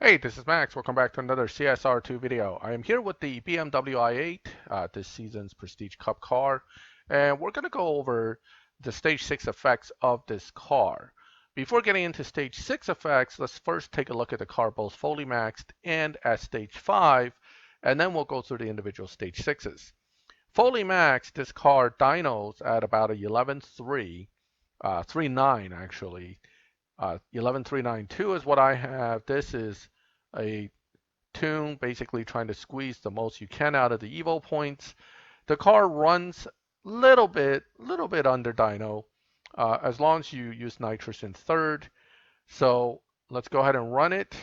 Hey, this is Max. Welcome back to another CSR2 video. I am here with the BMW i8, this season's Prestige Cup car, and we're going to go over the Stage 6 effects of this car. Before getting into Stage 6 effects, let's first take a look at the car both fully maxed and at Stage 5, and then we'll go through the individual Stage 6s. Fully maxed, this car dynos at about a 11.3, 3.9 actually. 11392 is what I have. This is a tune basically trying to squeeze the most you can out of the evo points. The car runs little bit under dyno, as long as you use nitrous in third. So let's go ahead and run it,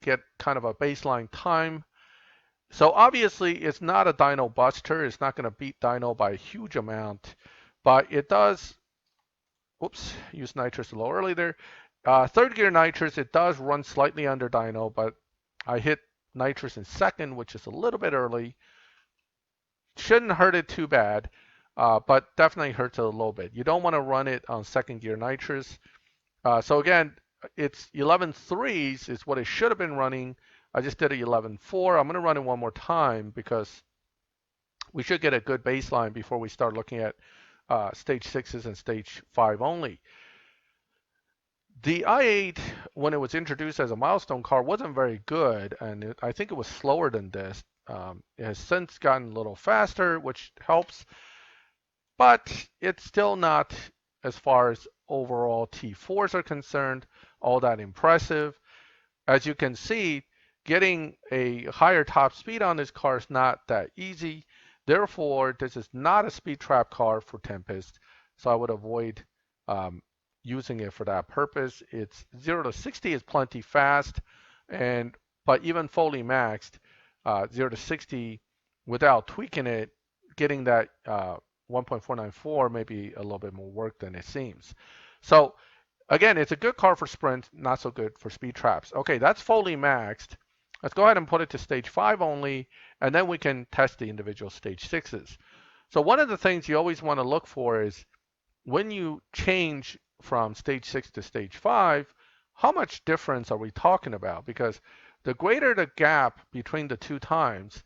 get kind of a baseline time. So obviously it's not a dyno buster. It's not going to beat dyno by a huge amount, but it does, whoops, use nitrous a little early there. Third gear nitrous, it does run slightly under dyno, but I hit nitrous in second, which is a little bit early. Shouldn't hurt it too bad, but definitely hurts it a little bit. You don't want to run it on second gear nitrous. So again, it's 11.3s is what it should have been running. I just did a 11.4. I'm going to run it one more time because we should get a good baseline before we start looking at stage 6s and stage 5 only. The i8, when it was introduced as a milestone car, wasn't very good, and I think it was slower than this. It has since gotten a little faster, which helps, but it's still not, as far as overall T4s are concerned, all that impressive. As you can see, getting a higher top speed on this car is not that easy. Therefore, this is not a speed trap car for Tempest, so I would avoid using it for that purpose. It's 0 to 60 is plenty fast, but even fully maxed, 0 to 60 without tweaking it, getting that 1.494 may be a little bit more work than it seems. So again, it's a good car for sprint, not so good for speed traps. Okay, that's fully maxed. Let's go ahead and put it to stage 5 only, and then we can test the individual stage 6s. So one of the things you always want to look for is when you change from stage 6 to stage 5, how much difference are we talking about? Because the greater the gap between the two times,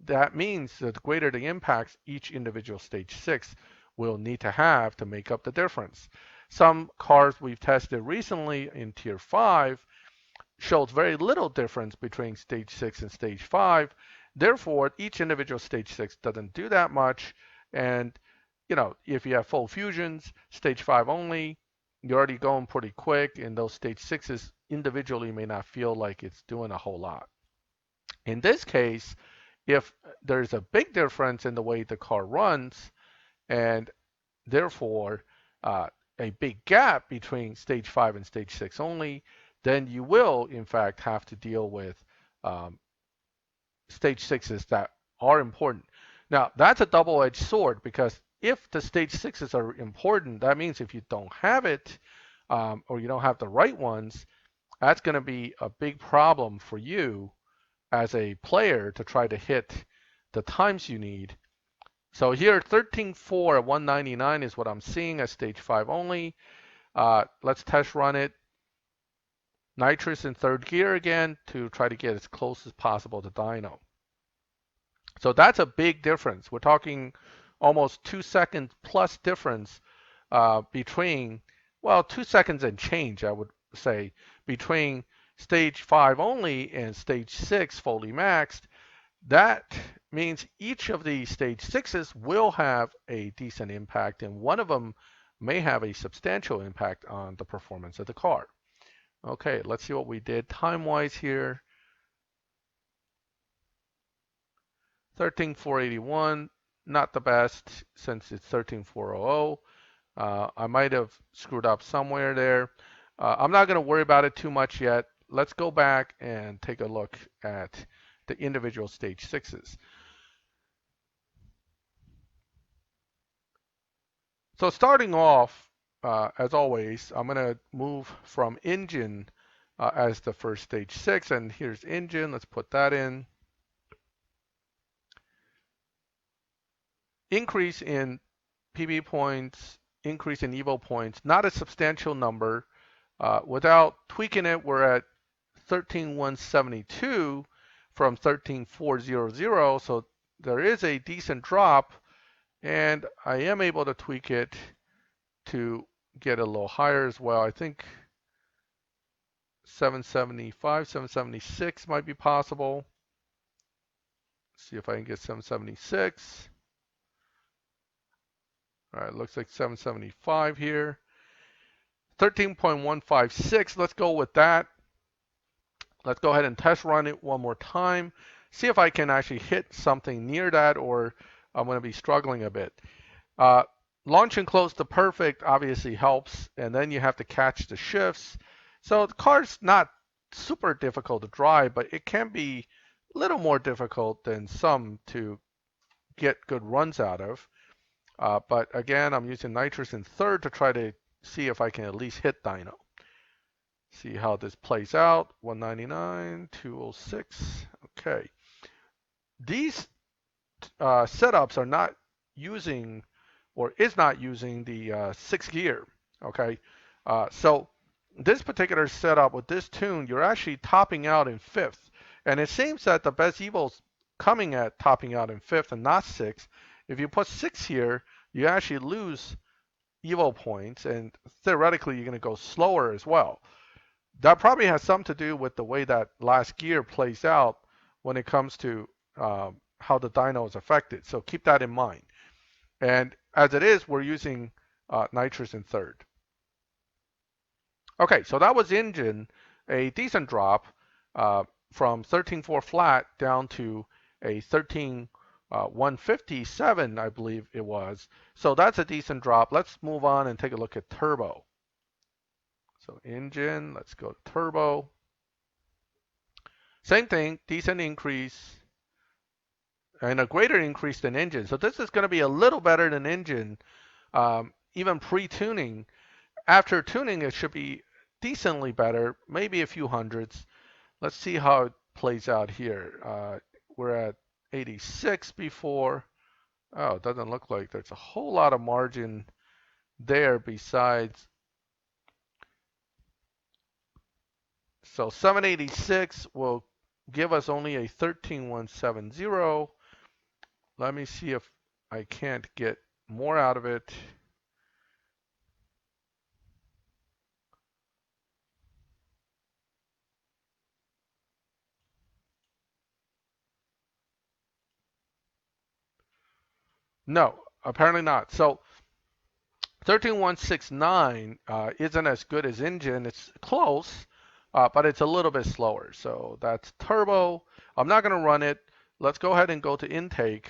that means that the greater the impacts each individual stage 6 will need to have to make up the difference. Some cars we've tested recently in tier 5 shows very little difference between stage 6 and stage 5. Therefore, each individual stage 6 doesn't do that much. And if you have full fusions, stage 5 only, you're already going pretty quick, and those stage 6s individually may not feel like it's doing a whole lot. In this case, if there's a big difference in the way the car runs, and therefore a big gap between stage 5 and stage 6 only, then you will, in fact, have to deal with stage 6s that are important. Now, that's a double-edged sword because if the stage 6s are important, that means if you don't have it or you don't have the right ones, that's going to be a big problem for you as a player to try to hit the times you need. So here, 13.4 at 199 is what I'm seeing as stage 5 only. Let's test run it. Nitrous in third gear again to try to get as close as possible to dyno. So that's a big difference. We're talking almost 2 seconds plus difference between, well, 2 seconds and change, I would say, between stage 5 only and stage 6 fully maxed. That means each of the stage 6s will have a decent impact, and one of them may have a substantial impact on the performance of the car. Okay, let's see what we did time-wise here. 13,481, not the best since it's 13,400. I might have screwed up somewhere there. I'm not going to worry about it too much yet. Let's go back and take a look at the individual stage 6s. So starting off, as always, I'm going to move from engine as the first stage 6, and here's engine. Let's put that in. Increase in PB points, increase in Evo points, not a substantial number. Without tweaking it, we're at 13,172 from 13,400. So there is a decent drop, and I am able to tweak it to get a little higher as well. I think 775, 776 might be possible. See if I can get 776. All right, looks like 775 here. 13.156, let's go with that. Let's go ahead and test run it one more time. See if I can actually hit something near that, or I'm going to be struggling a bit. Launching close to perfect obviously helps, and then you have to catch the shifts. So the car's not super difficult to drive, but it can be a little more difficult than some to get good runs out of. But again, I'm using Nitrous in third to try to see if I can at least hit dyno. See how this plays out. 199, 206. Okay. These setups are not using, or is not using the sixth gear. Okay. So this particular setup with this tune, you're actually topping out in fifth. And it seems that the best Evo's coming at topping out in fifth and not sixth. If you put six here, you actually lose Evo points, and theoretically you're going to go slower as well. That probably has something to do with the way that last gear plays out when it comes to how the dyno is affected. So keep that in mind. And as it is, we're using Nitrous in third. Okay, so that was engine, a decent drop from 13.4 flat down to a 13.157, I believe it was. So that's a decent drop. Let's move on and take a look at turbo. So engine, let's go to turbo. Same thing, decent increase and a greater increase than engine. So this is going to be a little better than engine, even pre-tuning. After tuning, it should be decently better, maybe a few hundreds. Let's see how it plays out here. We're at 86 before. Oh, it doesn't look like there's a whole lot of margin there besides. So 786 will give us only a 13.170. Let me see if I can't get more out of it. No, apparently not. So 13.169 isn't as good as engine. It's close, but it's a little bit slower. So that's turbo. I'm not going to run it. Let's go ahead and go to intake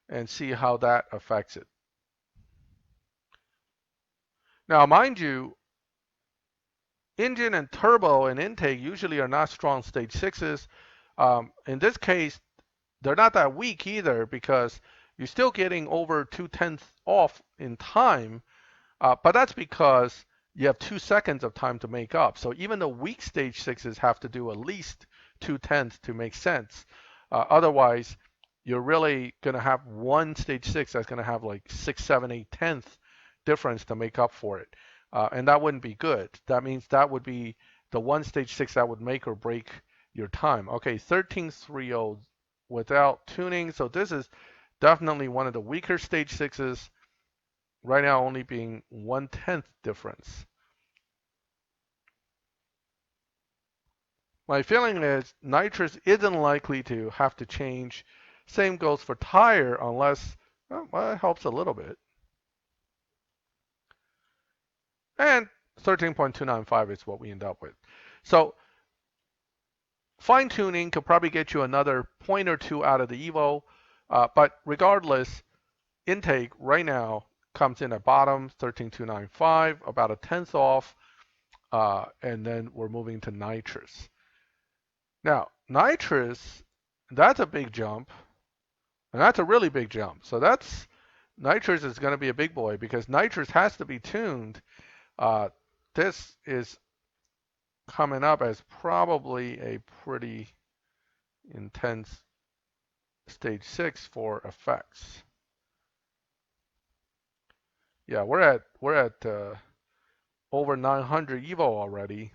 and see how that affects it. Now, mind you, engine and turbo and intake usually are not strong stage sixes. In this case, they're not that weak either because you're still getting over 2/10 off in time, but that's because you have 2 seconds of time to make up. So even the weak stage sixes have to do at least 2/10 to make sense. Otherwise, you're really going to have one stage six that's going to have like 6, 7, 8/10 difference to make up for it. And that wouldn't be good. That means that would be the one stage six that would make or break your time. Okay, 13.30 without tuning. So this is definitely one of the weaker stage sixes. Right now only being 1/10 difference. My feeling is Nitrous isn't likely to have to change. Same goes for tire unless, well, it helps a little bit. And 13.295 is what we end up with. So fine tuning could probably get you another point or two out of the Evo, but regardless, intake right now comes in at bottom 13.295, about a tenth off, and then we're moving to Nitrous. Now, Nitrous, that's a big jump, and that's a really big jump. So that's Nitrous is going to be a big boy because Nitrous has to be tuned. This is coming up as probably a pretty intense stage 6 for effects. Yeah, we're at over 900 Evo already,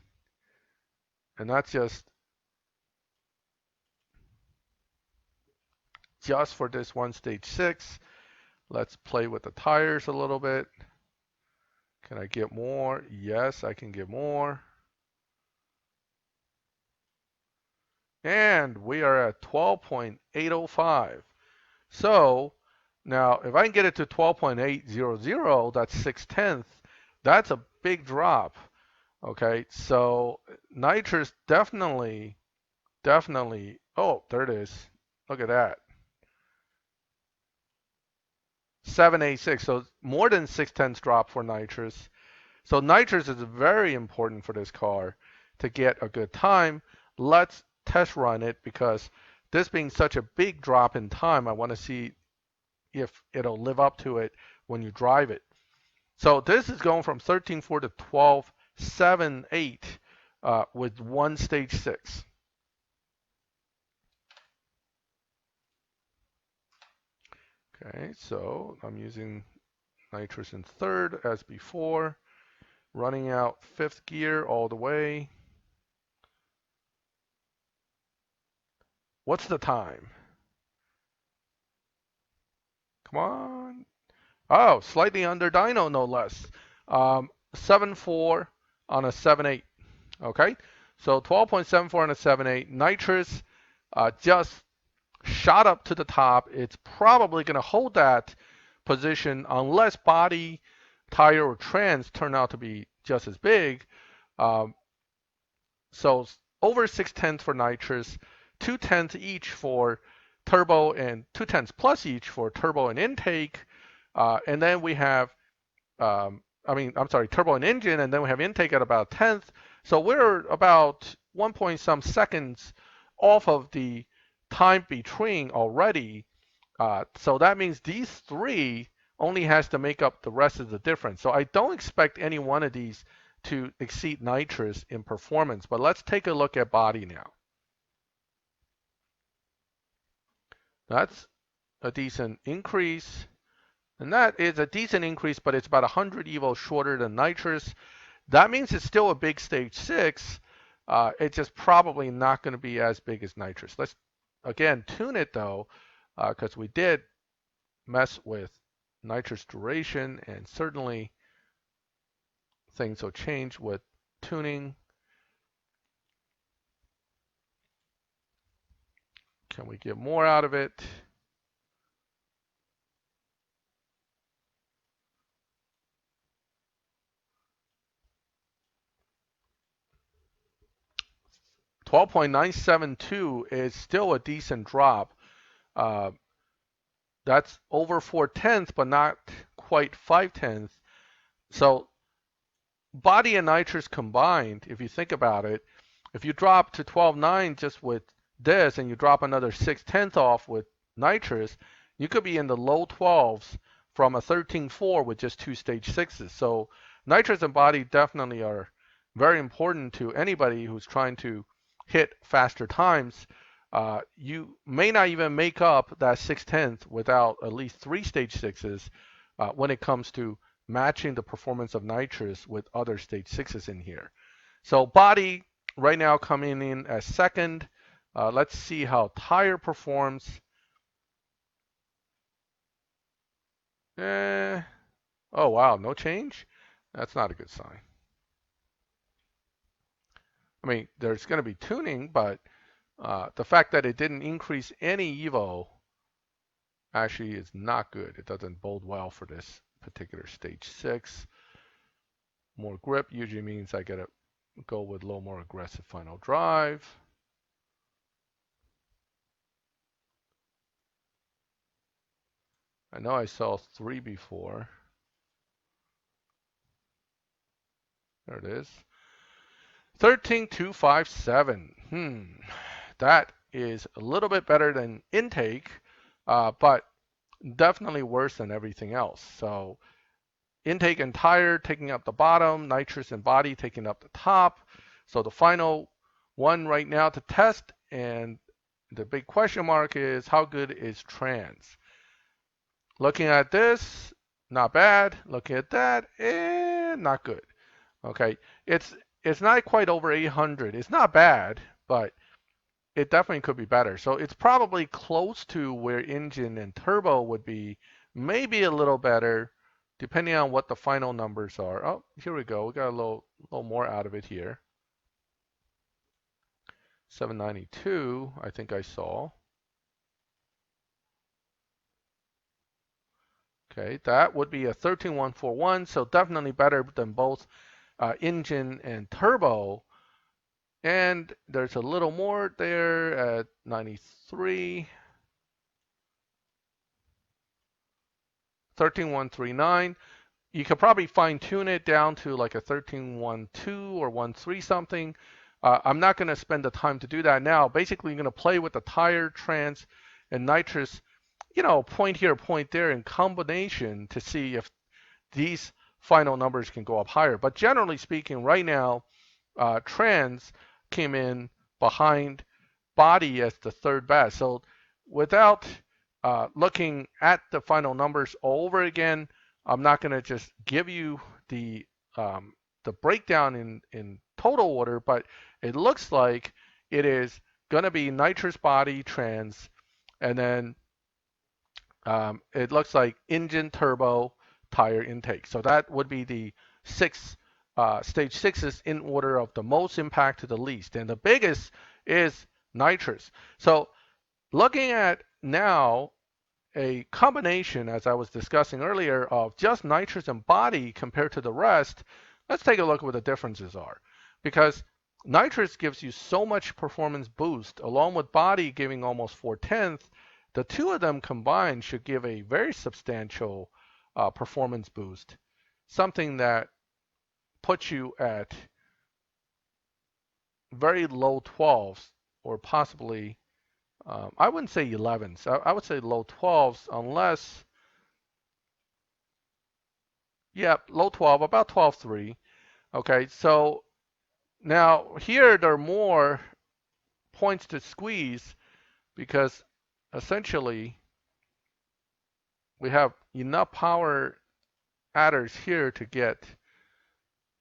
and that's just just for this one stage 6. Let's play with the tires a little bit. Can I get more? Yes, I can get more. And we are at 12.805. So now if I can get it to 12.800, that's 6/10. That's a big drop. Okay, so nitrous definitely, oh, there it is. Look at that. 786, so more than 6/10 drop for nitrous. So nitrous is very important for this car to get a good time. Let's test run it because this being such a big drop in time, I want to see if it'll live up to it when you drive it. So this is going from 13.4 to 12.78 with one stage 6. Okay, so I'm using nitrous in third as before, running out 5th gear all the way. What's the time? Come on. Oh, slightly under dyno, no less. 7.4 on a 7.8. Okay, so 12.74 on a 7.8. Nitrous just shot up to the top. It's probably going to hold that position unless body, tire, or trans turn out to be just as big. So over 6/10 for nitrous, 2/10 each for turbo, and 2/10 plus each for turbo and intake. And then we have, turbo and engine, and then we have intake at about 10th. So we're about 1 point some seconds off of the time between already. So that means these three only has to make up the rest of the difference. So I don't expect any one of these to exceed nitrous in performance. But let's take a look at body now. That's a decent increase. And that is a decent increase, but it's about 100 evo shorter than nitrous. That means it's still a big stage 6. It's just probably not going to be as big as nitrous. Let's, again, tune it, though, because we did mess with nitrous duration, and certainly things will change with tuning. Can we get more out of it? $12.972 is still a decent drop. That's over 4/10, but not quite 5/10. So body and nitrous combined, if you think about it, if you drop to 12.9 just with this and you drop another 6/10 off with nitrous, you could be in the low 12s from a 13.4 with just 2 stage 6s. So nitrous and body definitely are very important to anybody who's trying to hit faster times. You may not even make up that 6/10 without at least 3 stage 6s when it comes to matching the performance of nitrous with other stage 6s in here. So body right now coming in as second. Let's see how tire performs. Oh wow, no change? That's not a good sign. I mean, there's going to be tuning, but the fact that it didn't increase any Evo actually is not good. It doesn't bode well for this particular stage 6. More grip usually means I gotta go with a little more aggressive final drive. I know I saw 3 before. There it is. 13.257. That is a little bit better than intake, but definitely worse than everything else. So intake and tire taking up the bottom, nitrous and body taking up the top. So the final one right now to test, and the big question mark is how good is trans? Looking at this, not bad. Looking at that, not good. Okay, it's not quite over 800. It's not bad, but it definitely could be better. So it's probably close to where engine and turbo would be, maybe a little better, depending on what the final numbers are. Oh, here we go. We got a little more out of it here. 792, I think I saw. Okay, that would be a 13141, so definitely better than both engine and turbo. And there's a little more there at 93. 13139. You could probably fine tune it down to like a 1312 or 13 something. I'm not going to spend the time to do that now. Basically, you're going to play with the tire, trans, and nitrous, point here, point there in combination to see if these final numbers can go up higher. But generally speaking, right now, trans came in behind body as the third best. So without looking at the final numbers all over again, I'm not going to just give you the breakdown in total order, but it looks like it is going to be nitrous body trans, and then it looks like engine turbo tire intake. So that would be the stage sixes in order of the most impact to the least, and the biggest is nitrous. So looking at now a combination, as I was discussing earlier, of just nitrous and body compared to the rest, let's take a look at what the differences are. Because nitrous gives you so much performance boost, along with body giving almost 4/10, the two of them combined should give a very substantial performance boost, something that puts you at very low 12s or possibly I wouldn't say 11s. I would say low 12s unless, yeah, low 12, about 12.3. Okay, so now here there are more points to squeeze because essentially we have enough power adders here to get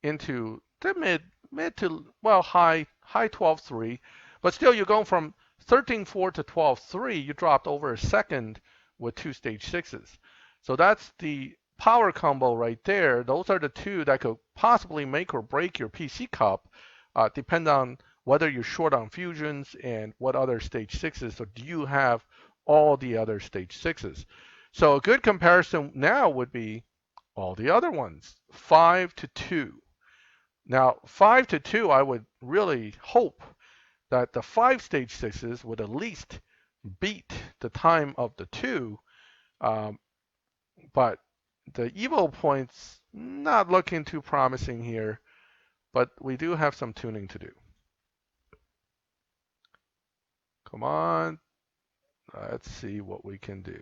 into the mid to, well, high 12.3, but still you're going from 13.4 to 12.3, you dropped over a second with two stage sixes. So that's the power combo right there. Those are the two that could possibly make or break your PC cup, depend on whether you're short on fusions and what other stage sixes, or do you have all the other stage sixes. So a good comparison now would be all the other ones, 5 to 2. Now, 5 to 2, I would really hope that the 5 stage sixes would at least beat the time of the 2, but the Evo points not looking too promising here, but we do have some tuning to do. Come on, let's see what we can do.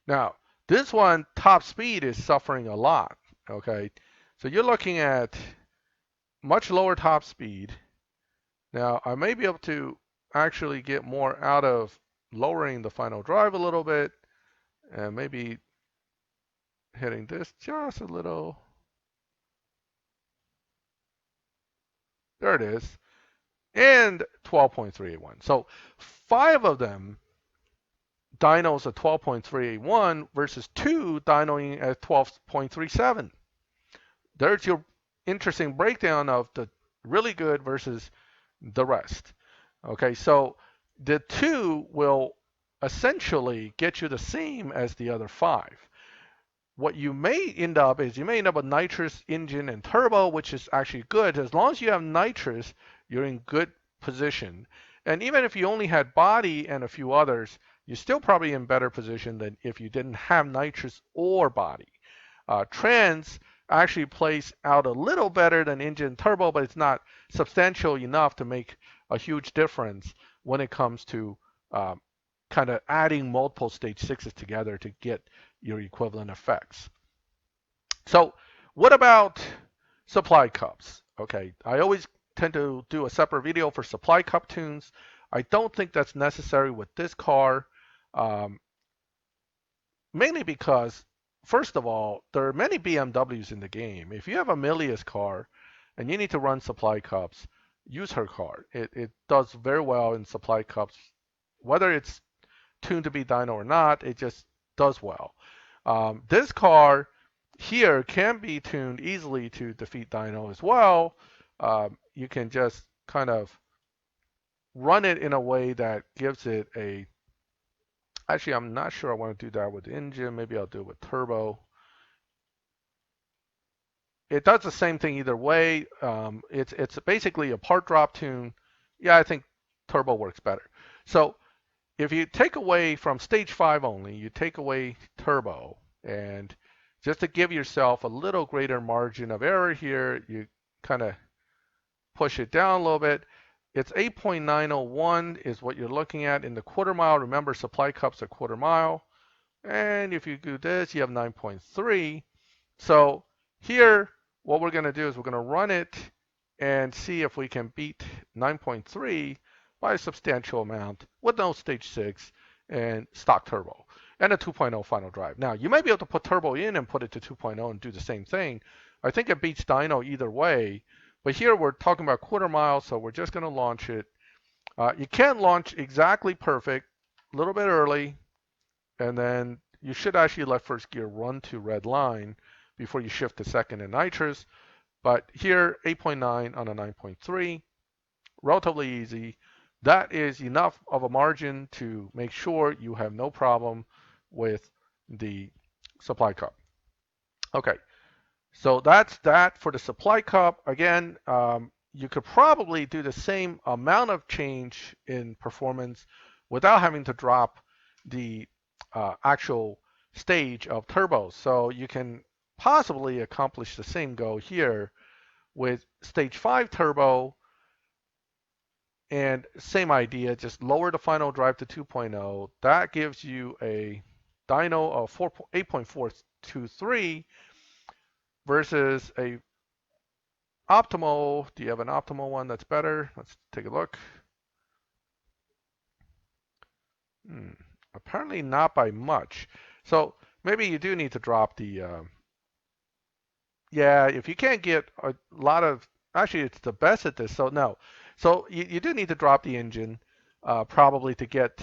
Now, this one, top speed, is suffering a lot, okay? So you're looking at much lower top speed. Now, I may be able to actually get more out of lowering the final drive a little bit and maybe hitting this just a little. There it is. And 12.381. So 5 of them dynos at 12.381 versus 2 dynoing at 12.37. There's your interesting breakdown of the really good versus the rest. Okay, so the 2 will essentially get you the same as the other 5. What you may end up is you may end up with nitrous engine and turbo, which is actually good. As long as you have nitrous, you're in good position. And even if you only had body and a few others, you're still probably in better position than if you didn't have nitrous or body. Trans actually plays out a little better than engine turbo, but it's not substantial enough to make a huge difference when it comes to kind of adding multiple stage sixes together to get your equivalent effects. So what about supply cups? Okay, I always tend to do a separate video for supply cup tunes. I don't think that's necessary with this car, mainly because, first of all, there are many BMWs in the game. If you have a Milius car and you need to run supply cups, use her car. It does very well in supply cups, whether it's tuned to be dyno or not. It just does well. This car here can be tuned easily to defeat dyno as well. You can just kind of run it in a way that gives it a. Actually, I'm not sure I want to do that with engine. Maybe I'll do it with turbo. It does the same thing either way. It's basically a part drop tune. Yeah, I think turbo works better. So if you take away from stage 5 only, you take away turbo, and just to give yourself a little greater margin of error here, you kind of push it down a little bit. It's 8.901 is what you're looking at in the quarter mile. Remember, supply cups are quarter mile. And if you do this, you have 9.3. So here, what we're going to do is we're going to run it and see if we can beat 9.3 by a substantial amount with no stage 6 and stock turbo and a 2.0 final drive. Now, you may be able to put turbo in and put it to 2.0 and do the same thing. I think it beats dyno either way. But here we're talking about quarter mile, so we're just going to launch it. You can't launch exactly perfect, a little bit early, and then you should actually let first gear run to red line before you shift to second in nitrous. But here, 8.9 on a 9.3, relatively easy. That is enough of a margin to make sure you have no problem with the supply cup. Okay, so that's that for the supply cup. Again, you could probably do the same amount of change in performance without having to drop the actual stage of turbos. So you can possibly accomplish the same goal here with stage 5 turbo, and same idea, just lower the final drive to 2.0. That gives you a dyno of 8.423 versus a optimal. Do you have an optimal one that's better? Let's take a look. Apparently not by much. So maybe you do need to drop the. Yeah, if you can't get a lot of, actually it's the best at this. So no, so you do need to drop the engine probably to get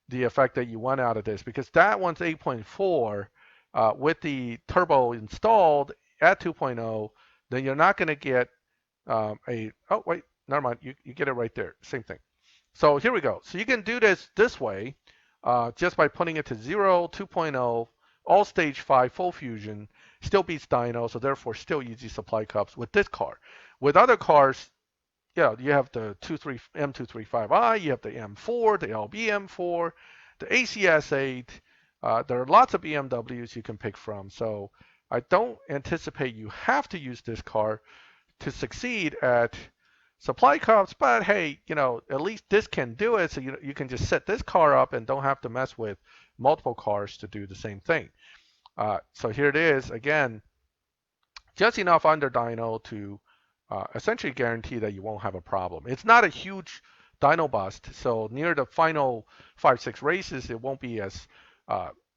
the effect that you want out of this, because that one's 8.4 with the turbo installed at 2.0. Then you're not going to get oh wait, never mind, you get it right there, same thing. So here we go. So you can do this way just by putting it to 0, 2.0, all stage 5 full fusion, still beats dyno, so therefore still easy supply cups with this car. With other cars, yeah, you have the M235i, you have the M4, the LB M4, the ACS8. There are lots of BMWs you can pick from. So I don't anticipate you have to use this car to succeed at supply cups, but hey, at least this can do it, so you can just set this car up and don't have to mess with multiple cars to do the same thing. So here it is, again, just enough under dyno to essentially guarantee that you won't have a problem. It's not a huge dyno bust, so near the final 5-6 races, it won't be as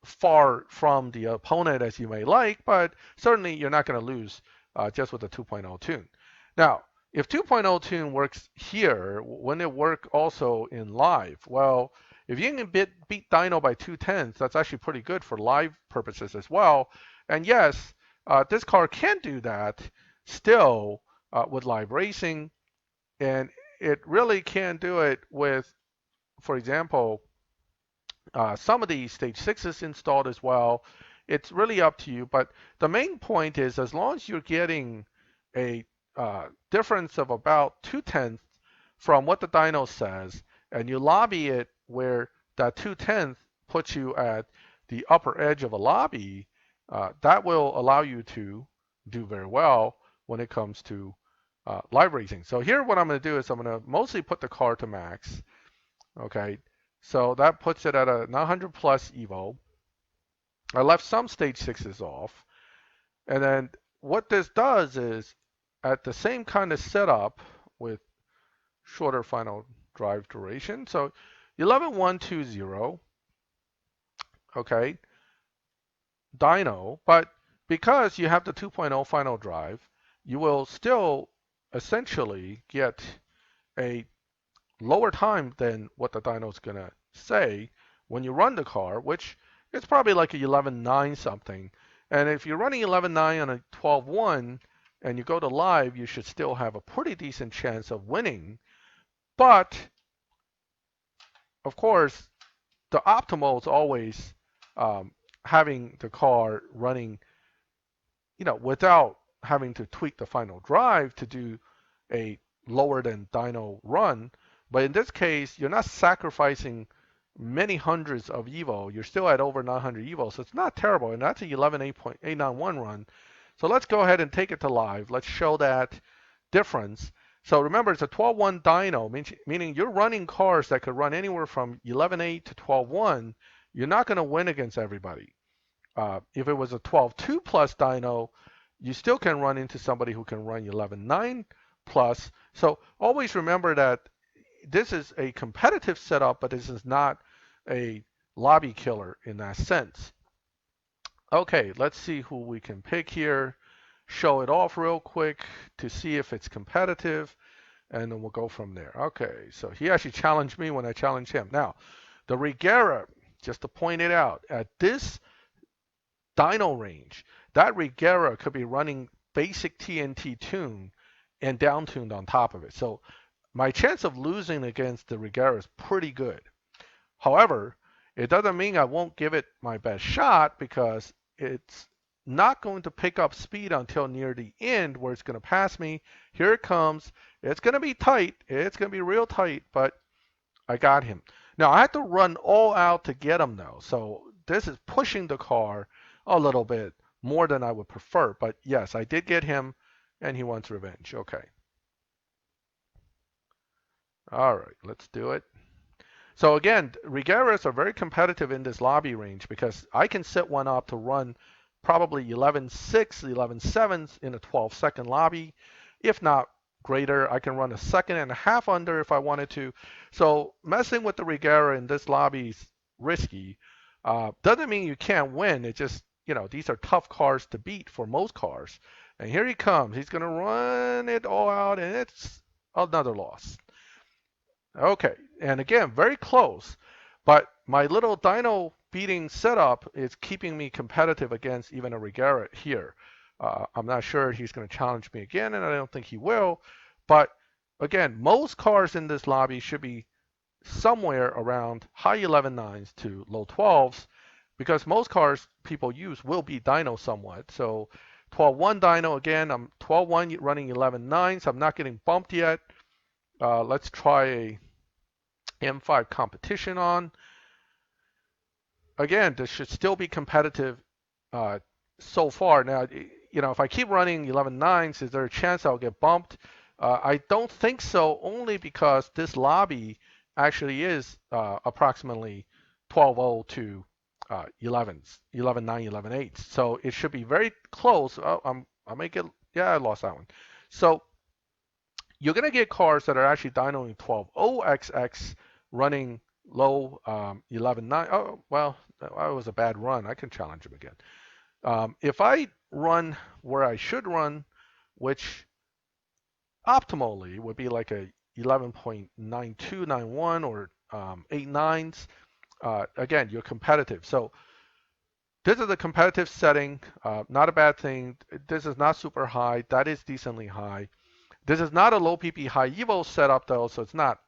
far from the opponent as you may like, but certainly you're not going to lose just with a 2.0 tune. Now, if 2.0 tune works here, wouldn't it work also in live? Well, if you can beat dyno by 0.2, that's actually pretty good for live purposes as well. And yes, this car can do that still with live racing, and it really can do it with, for example, some of the stage 6s installed as well. It's really up to you, but the main point is, as long as you're getting a difference of about 0.2 from what the dyno says, and you lobby it where that 0.2 puts you at the upper edge of a lobby, that will allow you to do very well when it comes to live racing. So here what I'm going to do is I'm going to mostly put the car to max. Okay, so that puts it at a 900 plus Evo. I left some stage 6s off. And then what this does is, at the same kind of setup with shorter final drive duration, so 11.120, okay, dyno, but because you have the 2.0 final drive, you will still essentially get a lower time than what the dyno's gonna say when you run the car, which is probably like a 11.9 something. And if you're running 11.9 on a 12.1 and you go to live, you should still have a pretty decent chance of winning. But of course, the optimal is always having the car running, without having to tweak the final drive to do a lower than dyno run. But in this case, you're not sacrificing many hundreds of evo. You're still at over 900 evo, so it's not terrible. And that's a 11.891 run. So let's go ahead and take it to live. Let's show that difference. So remember, it's a 12.1 dyno, meaning you're running cars that could run anywhere from 11.8 to 12.1. You're not going to win against everybody. If it was a 12.2 plus dyno, you still can run into somebody who can run 11.9 plus. So always remember that this is a competitive setup, but this is not a lobby killer in that sense. Okay, let's see who we can pick here. Show it off real quick to see if it's competitive, and then we'll go from there. Okay, so he actually challenged me when I challenged him. Now, the Regera, just to point it out, at this dyno range, that Regera could be running basic TNT tune and down tuned on top of it. So my chance of losing against the Regera is pretty good. However, it doesn't mean I won't give it my best shot, because it's not going to pick up speed until near the end where it's going to pass me. Here it comes. It's going to be tight. It's going to be real tight, but I got him. Now, I had to run all out to get him, though. So this is pushing the car a little bit more than I would prefer. But yes, I did get him, and he wants revenge. Okay. All right, let's do it. So again, Regeras are very competitive in this lobby range, because I can set one up to run probably 11.6, 11.7 in a 12-second lobby. If not greater, I can run a second and a half under if I wanted to. So messing with the Regera in this lobby is risky. Doesn't mean you can't win. It just, these are tough cars to beat for most cars. And here he comes. He's going to run it all out, and it's another loss. Okay, and again, very close, but my little dyno beating setup is keeping me competitive against even a Regera here. I'm not sure he's going to challenge me again, and I don't think he will. But again, most cars in this lobby should be somewhere around high 11.9s to low 12s, because most cars people use will be dyno somewhat. So 12.1 dyno, again, I'm 12.1 running 11.9, so I'm not getting bumped yet. Let's try a M5 competition on. Again, this should still be competitive so far. Now, if I keep running 11.9s, is there a chance I'll get bumped? I don't think so, only because this lobby actually is approximately 12.0 to 11s, 11.9, 11.8. So it should be very close. Oh, I may get, yeah, I lost that one. So you're going to get cars that are actually dynoing 12.0xx running low 11.9. Oh, well, that was a bad run. I can challenge him again. If I run where I should run, which optimally would be like a 11.9291 or 8.9s, again, you're competitive. So this is a competitive setting, not a bad thing. This is not super high. That is decently high. This is not a low PP high Evo setup though, so it's not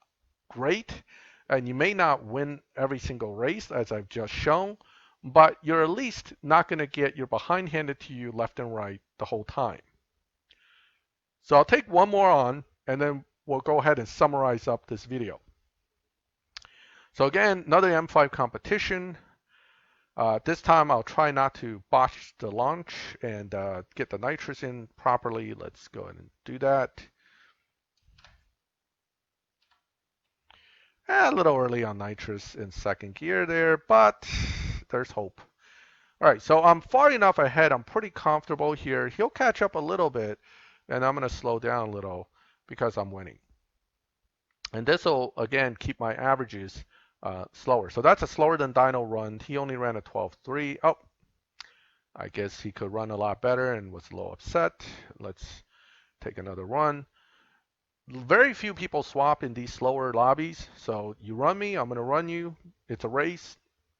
great. And you may not win every single race, as I've just shown, but you're at least not going to get your behind handed to you left and right the whole time. So I'll take one more on, and then we'll go ahead and summarize up this video. So again, another M5 competition. This time I'll try not to botch the launch and get the nitrous in properly. Let's go ahead and do that. A little early on nitrous in second gear there, but there's hope. All right, so I'm far enough ahead. I'm pretty comfortable here. He'll catch up a little bit, and I'm going to slow down a little because I'm winning. And this will, again, keep my averages slower. So that's a slower than dyno run. He only ran a 12.3. Oh, I guess he could run a lot better and was a little upset. Let's take another run. very few people swap in these slower lobbies. So you run me, I'm going to run you. It's a race.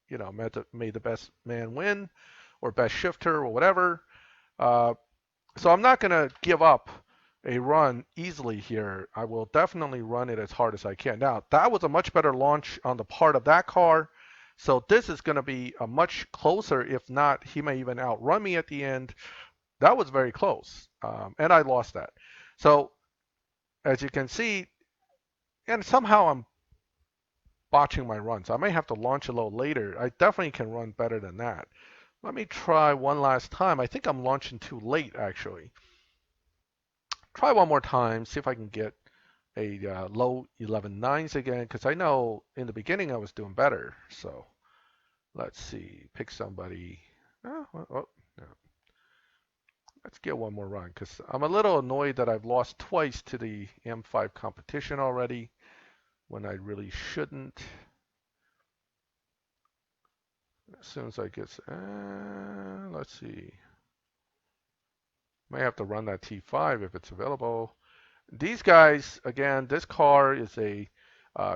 You know, may the best man win, or best shifter, or whatever. Uh, so I'm not going to give up a run easily here. I will definitely run it as hard as I can. Now, that was a much better launch on the part of that car. So this is going to be a much closer, if not, he may even outrun me at the end. That was very close, and I lost that. So as you can see, and somehow I'm botching my runs. I may have to launch a little later. I definitely can run better than that. Let me try one last time. I think I'm launching too late, actually. Try one more time, see if I can get a low 11.9s again, because I know in the beginning I was doing better. So let's see, pick somebody. No. Let's get one more run, because I'm a little annoyed that I've lost twice to the M5 competition already when I really shouldn't. As soon as I get, let's see. May have to run that T5 if it's available. These guys, again, this car is a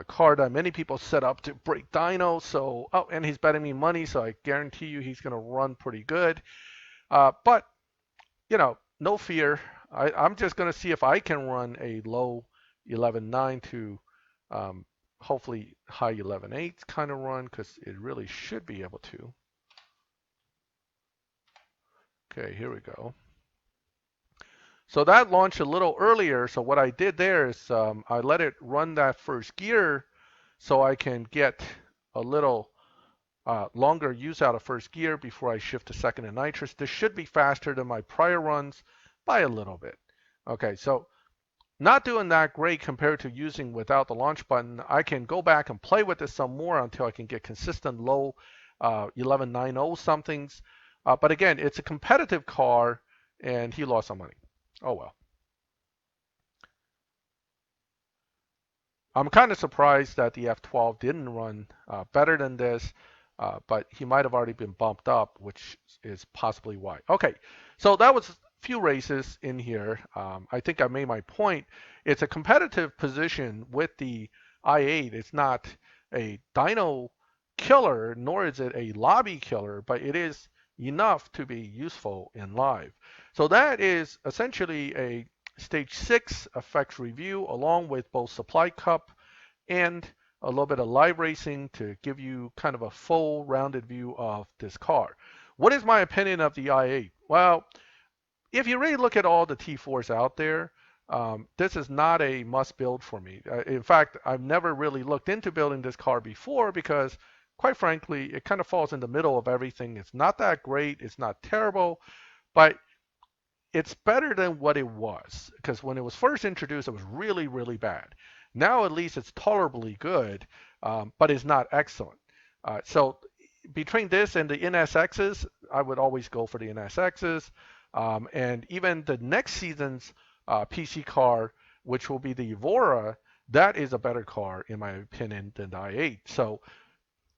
car that many people set up to break dyno. So, oh, and he's betting me money, so I guarantee you he's going to run pretty good. But, you know, no fear. I'm just going to see if I can run a low 11.9 to hopefully high 11.8 kind of run, because it really should be able to. Okay, here we go. So that launched a little earlier. So what I did there is I let it run that first gear so I can get a little longer use out of first gear before I shift to second and nitrous. This should be faster than my prior runs by a little bit. Okay, so not doing that great compared to using without the launch button. I can go back and play with this some more until I can get consistent low 11.90 somethings. But again, it's a competitive car, and he lost some money. Oh well. I'm kind of surprised that the F12 didn't run better than this, but he might have already been bumped up, which is possibly why. Okay, so that was a few races in here. I think I made my point. It's a competitive position with the i8. It's not a dyno killer, nor is it a lobby killer, but it is enough to be useful in live. So that is essentially a Stage 6 effects review, along with both supply cup and a little bit of live racing to give you kind of a full rounded view of this car. What is my opinion of the i8? Well, if you really look at all the T4s out there, this is not a must build for me. In fact, I've never really looked into building this car before because, quite frankly, it kind of falls in the middle of everything. It's not that great, it's not terrible, but it's better than what it was, because when it was first introduced, it was really, really bad. Now at least it's tolerably good, but it's not excellent. So between this and the NSXs, I would always go for the NSXs. And even the next season's PC car, which will be the Evora, that is a better car, in my opinion, than the i8. So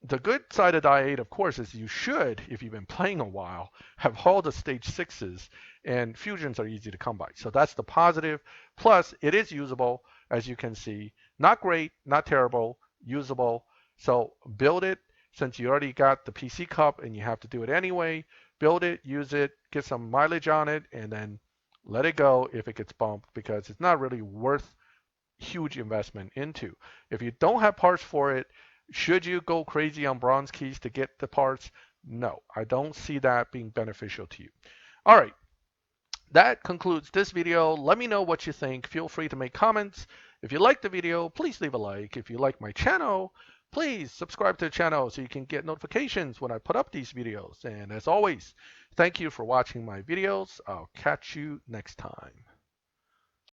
the good side of die 8, of course, is you should, if you've been playing a while, have all the stage 6s, and fusions are easy to come by. So that's the positive. Plus, it is usable, as you can see. Not great, not terrible, usable. So build it, since you already got the PC Cup and you have to do it anyway. Build it, use it, get some mileage on it, and then let it go if it gets bumped, because it's not really worth huge investment into. If you don't have parts for it, should you go crazy on bronze keys to get the parts? No, I don't see that being beneficial to you. All right, that concludes this video. Let me know what you think. Feel free to make comments. If you like the video, please leave a like. If you like my channel, please subscribe to the channel so you can get notifications when I put up these videos. And as always, thank you for watching my videos. I'll catch you next time.